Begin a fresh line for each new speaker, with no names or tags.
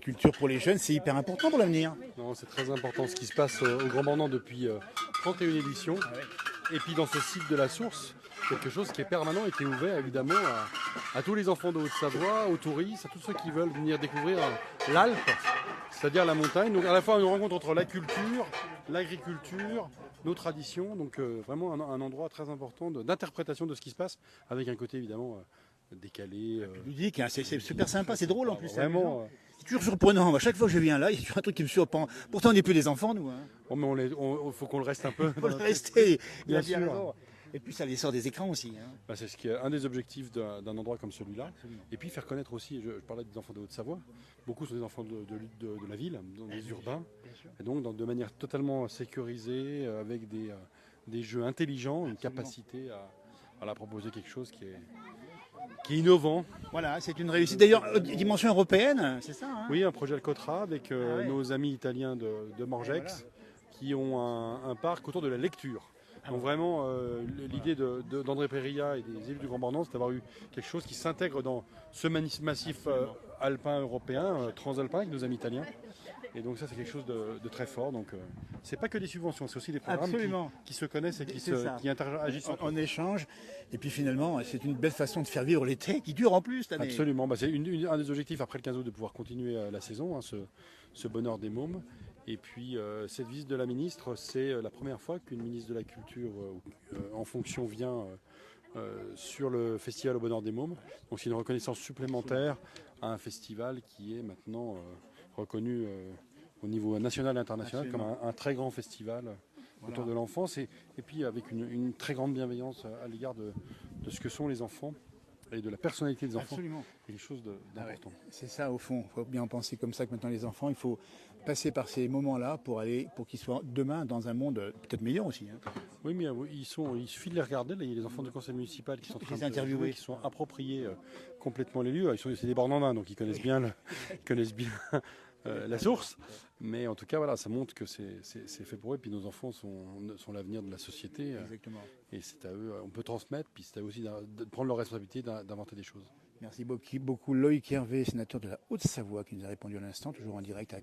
Culture pour les jeunes, c'est hyper important pour l'avenir.
Non, c'est très important ce qui se passe au Grand Bornand depuis 31 éditions. Et puis dans ce site de la source, quelque chose qui est permanent et qui est ouvert évidemment à tous les enfants de Haute-Savoie, aux touristes, à tous ceux qui veulent venir découvrir l'Alpe, c'est-à-dire la montagne. Donc à la fois une rencontre entre la culture, l'agriculture, nos traditions. Donc vraiment un endroit très important d'interprétation de ce qui se passe, avec un côté évidemment décalé.
Ludique, hein, c'est super sympa, c'est drôle en plus.
Vraiment.
C'est toujours surprenant. À chaque fois que je viens là, il y a toujours un truc qui me surprend. Pourtant, on n'est plus des enfants, nous. Hein.
Bon, mais faut qu'on le reste un peu.
Il faut le rester. Il a
Bien
bien
sûr.
raison. Et puis ça les sort des écrans aussi. Hein.
Bah, c'est ce qui est un des objectifs d'un endroit comme celui-là. Et puis faire connaître aussi, je parlais des enfants de Haute-Savoie, beaucoup sont des enfants de la ville, des urbains, et donc de manière totalement sécurisée, avec des jeux intelligents, une capacité à proposer quelque chose qui est innovant.
Voilà, c'est une réussite. D'ailleurs, dimension européenne, c'est ça hein.
Oui, un projet Alcotra avec nos amis italiens de Morgex, qui ont un parc autour de la lecture. Donc vraiment, l'idée d'André Perilla et des élus du Grand Bornand, c'est d'avoir eu quelque chose qui s'intègre dans ce massif alpin européen, transalpin, avec nos amis italiens. Et donc ça, c'est quelque chose de très fort. Donc c'est pas que des subventions, c'est aussi des programmes qui se connaissent et qui interagissent
en échange. Et puis finalement, c'est une belle façon de faire vivre l'été, qui dure en plus cette année.
Absolument. Bah, c'est un des objectifs après le 15 août de pouvoir continuer la saison, hein, ce bonheur des mômes. Et puis cette visite de la ministre, c'est la première fois qu'une ministre de la Culture en fonction vient sur le festival au bonheur des mômes. Donc c'est une reconnaissance supplémentaire à un festival qui est maintenant reconnu au niveau national et international comme un très grand festival autour de l'enfance et puis avec une très grande bienveillance à l'égard de ce que sont les enfants et de la personnalité des enfants.
Absolument.
C'est quelque chose d'important.
C'est ça au fond, il faut bien en penser comme ça que maintenant les enfants, il faut passer par ces moments-là pour qu'ils soient demain dans un monde peut-être meilleur aussi. Hein.
Oui, mais il suffit de les regarder. Là, il y a les enfants du conseil municipal qui sont en train de
interviewer,
qui sont appropriés complètement les lieux. C'est des bornandins, donc ils connaissent bien, la source. Mais en tout cas, voilà, ça montre que c'est fait pour eux. Puis nos enfants sont l'avenir de la société.
Exactement.
Et c'est à eux, on peut transmettre. Puis c'est à eux aussi de prendre leur responsabilité, d'inventer des choses.
Merci beaucoup Loïc Hervé, sénateur de la Haute-Savoie, qui nous a répondu à l'instant, toujours en direct à